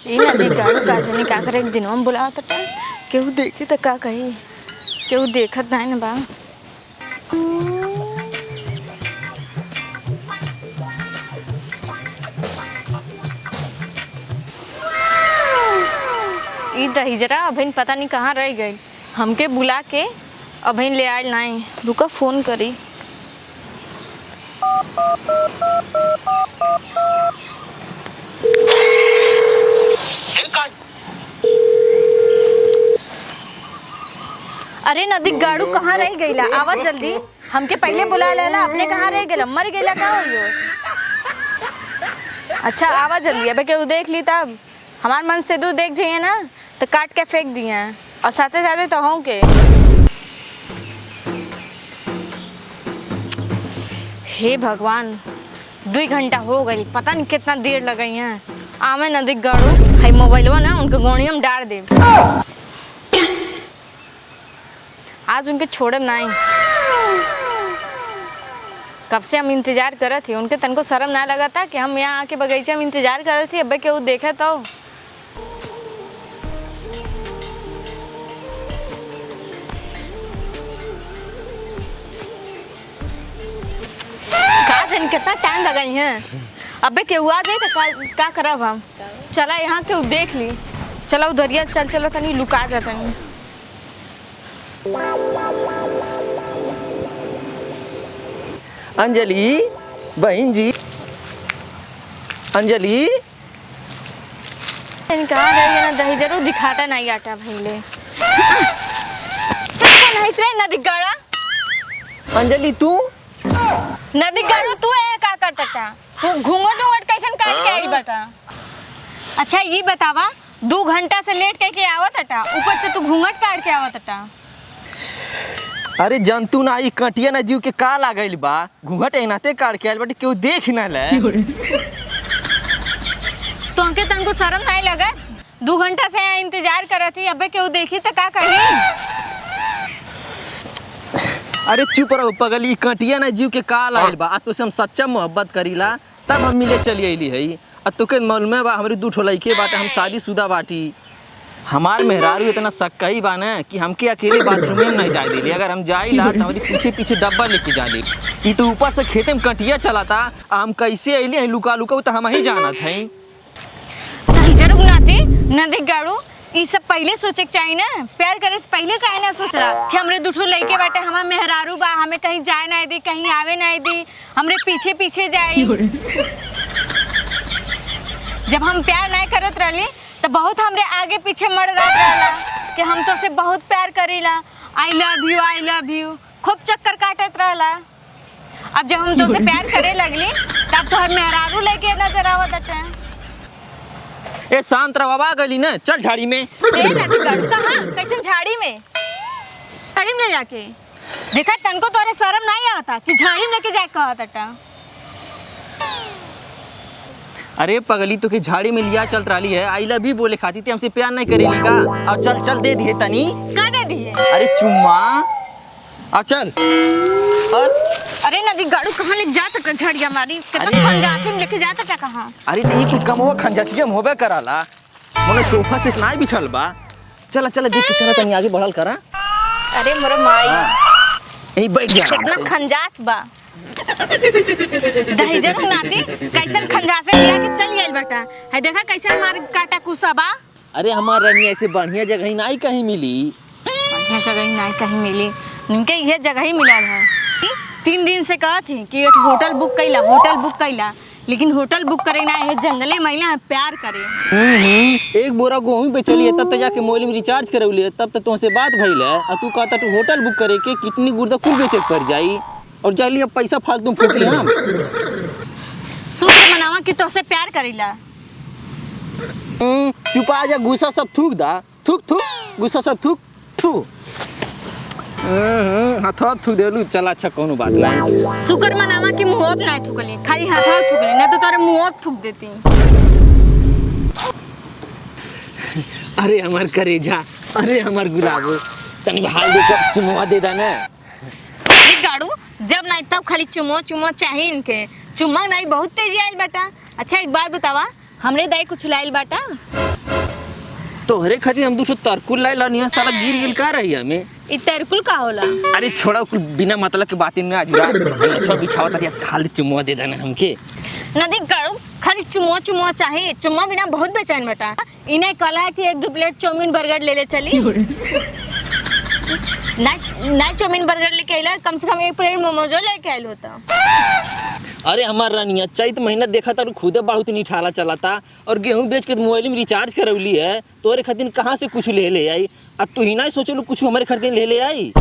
ई नदी गाड़ू का जाने का करे एक दिन हम बुलाओ त केहू देखे त का कही केहू देखत नहीं ना बा। ई दहिजरा अभिन पता नहीं कहाँ रह गई, हमके बुला के अभिन ले आयल नहीं। रुका फोन करी। अरे नदी गाड़ू कहाँ रह गईला, आवाज जल्दी। हमके पहले बुला लेला, अपने कहाँ रह गईला, मर गईला का हो? अच्छा आवाज जल्दी, अबे केहू देख ली तब हमार मन से दूर देख जाइए ना तो काट के फेंक दिए और साथे साथे तो हों के। हे भगवान 2 घंटा हो गई, पता नहीं कितना देर लगई है। आमे नदी गाड़ू हाई मोबाइलवा ना उनके गोणी में डाल दे। आज उनके छोड़े नहीं, कब से हम इंतजार करे थे। उनके तनको शर्म ना लगा था कि हम यहाँ आके बगीचे में इंतजार कर रहे थे। अब केहू देखे तो कितना टाइम लगाई है। अबे केहू आ जाए तो का करब हम। चला यहाँ केहू देख ली, चला उधरिया चल चलो तनी लुका जाता नहीं। अंजलि बहन जी, अंजलि कहाँ रही है ना, दही जरूर दिखाता नहीं आटा भैले। नदी गाड़ा अंजलि तू नदी गाड़ू तू है का करता, तू घूंघट घूंघट कैसन काट के आई बता। अच्छा ये बतावा 2 घंटा से लेट के आवत अटा, ऊपर से तू घूंघट काट के आवत अटा। अरे जंतु ना ई कटिया ना जीव के का लागल बा, घूंघट एनाते काट के आइल बाटे, केहू देख ना ले। तो अंके तनको शर्म नहीं लगा? 2 घंटा से यहाँ इंतजार करत थी, अबे केहू देखी तो का कही? अरे चुप रहो पगली, कटिया ना जीव के का लागल बा। आ तुसे हम सच्चा मोहब्बत करीला तब हम मिले चली आइली है। आ तोके मालूम बा हमरी 2 ठो लइके बाटे, हम शादीशुदा बाटी। हमार मेहरारू इतना सक्कई बा ना कि हमके अकेले बाथरूम में नहीं जाए देली। अगर हम जाइला तो हमारी पीछे पीछे डब्बा लेके जाली। ई तो ऊपर से खेते में कटिया चलाता, हम कैसे आइली है लुका लुका तो हम ही जानत है। जरूर नाती नदी गाड़ू ये सब पहले सोचे के चाहिए ना, प्यार करे से पहले काहे ना सोच रहा कि हमरे 2 ठो लइके बाटे, हमार मेहरारू बा, हमें कहीं जाए ना दी, कहीं आवे ना दी, हमरे पीछे पीछे जाए। जब हम प्यार नहीं करत रहली तो बहुत हमरे आगे पीछे मर रहला कि हम तो से बहुत प्यार करीला, आई लव यू खूब चक्कर काटत रहला। अब जब हम तो से प्यार करे लगली तब तो हर मेहरारू लेके नजर आवत अटे। ए शांत रहो, आ गली ना, चल झाड़ी में। नदी गाड़ू कहाँ कैसे झाड़ी में? झाड़ी में जाके देखा तनको तोरे शर्म नहीं आता कि झाड़ी में लेके जाके कहत अटा। अरे पगली तो के झाड़ी में लिया चल रही है, आई लव यू बोले खाती थी, हमसे प्यार नहीं करेली का? अब चल चल दे दिए तनी। का दे दिए? अरे चुम्मा, अब चल। और अरे नदी गाड़ू कहाँ ले जाता था? झाड़ी हमारी कितना खंजासी में लेके जाता था कहाँ? अरे तो ये कुछ कम हो खंजासी हम होबे कराला, मोने सोफा से नहीं बिछल बा। चला चला देख के चला तनी आगे बढ़ल करा। अरे मोर माई यही बैठ जा। कितना खंजास बा। दही जरूर नाती कैसन खंजासे लिया के चली आइल बेटा। है देखा कैसन मार काटा कुसा बा। अरे हमार रानी ऐसे बढ़िया जगह नहीं कहीं मिली। बढ़िया जगह ही नहीं कहीं मिली, उनके ये जगह ही मिला है। 3 दिन से कहा थी कि एक होटल बुक कैला, लेकिन होटल बुक करे ना, ये जंगले महिला है प्यार करे। एक बोरा गेहूं पे चली है तब तो जाके मोबाइल में रिचार्ज करौली, तब तो तुमसे बात भइल है। और तू कहता तू होटल बुक करे के कितनी गुर्दा कुल बेचे पड़ जाई और जाली अब पैसा फालतू फूक ले। हम शुक्र मनावा कि तोसे प्यार करीला। चुपा जा, गुस्सा सब थूक दा, थूक थूक गुस्सा सब थूक थू। हाथवा थूक देलू, चला अच्छा कोनो बात नहीं। शुक्र मनावा कि मुंह नहीं थूकली, खाली हाथवा थूकली, ना तो तारे मुंह थूक देती। अरे हमार करेजा, अरे हमार गुलाबो, तनी हाल देखो चुम्मा दे दा ना। गाड़ू जब नहीं तब खाली चुम्मा चाहिए इनके, चुम्मा नहीं बहुत तेजी आइल बेटा। अच्छा एक बात बतावा, हमरे दाई कुछ लाइल बाटा। तोहरे खातिर हम दूसरो तरकुल लाइल हनी साला गिर गेल का रही हमें। इ तरकुल का होला? अरे छोड़ा कुल बिना मतलब के बातें में आज अच्छा बिछावा ताकि हाल चुम्मा दे देना हमके। नदी गाड़ू खाली चुम्मा चुम्मा चाहिए, चुम्मा बिना बहुत बेचैन बेटा। इन्हें कला है कि 1-2 प्लेट चाउमीन बर्गर ले ले चली। ना चाउमीन बर्गर लेके आइला, कम से कम 1 प्लेट मोमोजो लेके आइल होता। अरे हमार रानिया चैत महीना देखा था खुदे बहुत निठाला चला था और गेहूं बेच के मोबाइल में रिचार्ज करौली है। तोरे खातिर कहाँ से कुछ ले आई आ तू ही ना सोचलू कुछ हमारे खातिर ले आई।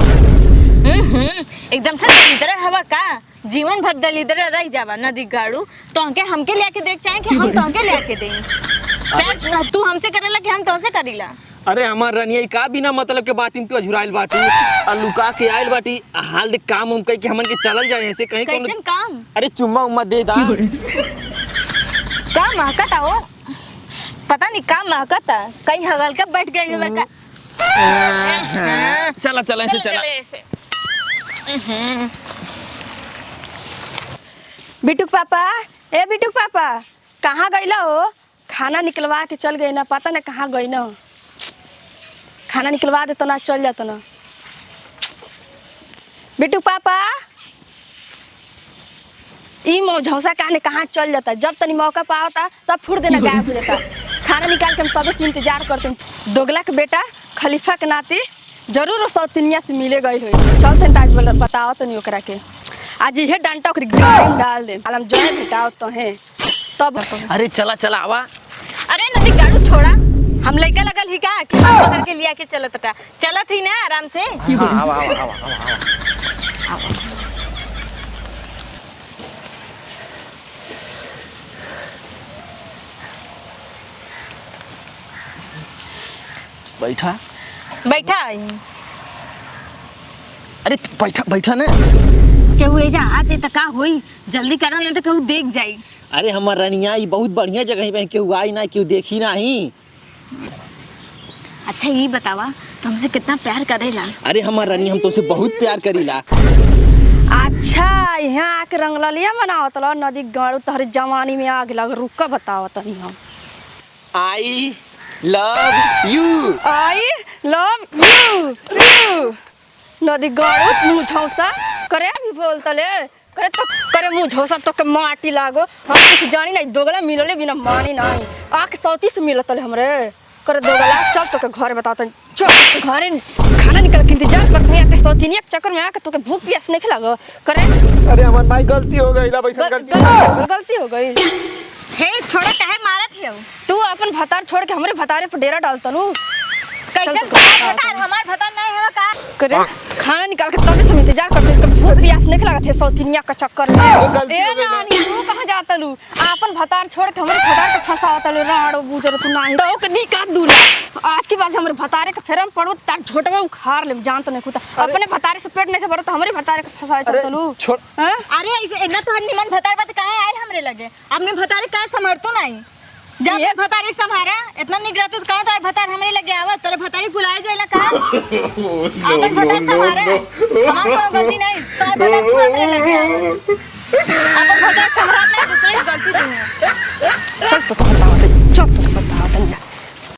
एकदम से दलिदर हवा का जीवन भर दलिदर रह जावा नदी गाड़ू। तो हमके लेके देख चाहे कि हम तोहके लेके दें। तू हमसे करेला कि हम तोहसे करीला? अरे हमार रानिया का बिना मतलब के बात तू अझुराइल बाटी आ लुका के आइल बाटी। हाल देख काम उम कह के हमन के चलल जाए ऐसे कहीं कैसन काम? अरे चुम्मा उम्मा दे दा। का महकता हो? पता नहीं का महकता, कहीं हगल के बैठ गई बेटा। चला चला ऐसे चला। बिटुक पापा, ए बिटुक पापा, कहाँ गईला हो? खाना निकलवा के चल गई ना, पता ना कहाँ गई ना। खाना निकलवा दे तो ना चल जाता ना। बिटुक पापा, ई मौझौसा कहने कहाँ चल जाता? जब तनी मौका पाता तब फुर देना गायब हो जाता। खाना निकाल के हम तबे से इंतजार करते हैं। दोगला के बेटा खलीफा के नाते जरूर सौतनिया से मिले गई हुई। चलते ताज बोल बताओ तो नहीं ओकरा के आज ये डंटा ओकरी गाड़ी डाल दे। आलम जय भेटाओ तो है तब। अरे चला चला आवा। अरे नदी गाड़ू छोड़ा, हम लइका लगल ही का कि हम पकड़ के लिया के चलत टा। चलत ही ना आराम से। हाँ, आवा आवा आवा आवा। बैठा बैठा अरे बैठा बैठा ना। केहू एजा आ जाए त का होई? जल्दी करो नहीं तो केहू देख जाई। अरे हमार रानिया ये बहुत बढ़िया जगह है, केहू आई ना केहू देखी नहीं। अच्छा ये बतावा तुमसे कितना प्यार करेला? अरे हमार रानी हम तुमसे बहुत प्यार करीला। अच्छा यहाँ आके रंगलिया मनाओ तो नदी गाड़ू तहरी जवानी में आग लग। रुका बताओ तनी हम। I love you. I love you. नदी गाड़ू मुँह झौसा करे भी बोलता ले करे तो करे मुँह झौसा तो के माटी लागो। हम कुछ जानी नहीं, दोगला मिलले बिना मानी नहीं। आके सौती से मिलत ले हमरे करे दोगला। चल तो के घरे बताओ तनी। चल घरे खाना निकल के इंतजार करते हैं। आके सौतीनिया के चक्कर में आके तो के भूख प्यास नहीं लागो करे। अरे हमार भाई गलती हो गई ला वैसे गलती हो गई। हे छोड़ा काहे मारत हियो? तू अपन भतार छोड़ के हमरे भतारे पर डेरा डालता नु। कैसे भतार हमार भतार नहीं है का? करे खाना निकाल के तभी से इंतजार करते हैं। भूख प्यास नहीं लगा थे सौतीनिया का चक्कर में। ए नानी तू कहां जाता लू? आपन भतार छोड़ के हमरे भतार के फसावता लू। राड़ो बुजर तू नहीं तो कदी का दूला। आज के बाद से हमरे भतारे के फेरम पड़ो तार छोटवा उखाड़ ले। जानत नहीं कुता अपने भतारे से पेट नहीं के बरत हमरे भतारे के फसावे चलता लू। छोड़। अरे ऐसे इतना तो निमन भतार बात काहे आइल हमरे लगे? अपने भतारे का समर्थो नहीं। जब ये भतारी संभारा इतना निगरा तो कहां तो भतार हमरे लगे आवा तोरे भतारी भुलाए जाइला का? अपन भतार संभारा हमार कोनो गलती नहीं, तोरे भतार हमरे लगे आवा। अपन भतार संभार नहीं दूसरे की गलती नहीं। चल तो बताओ चल।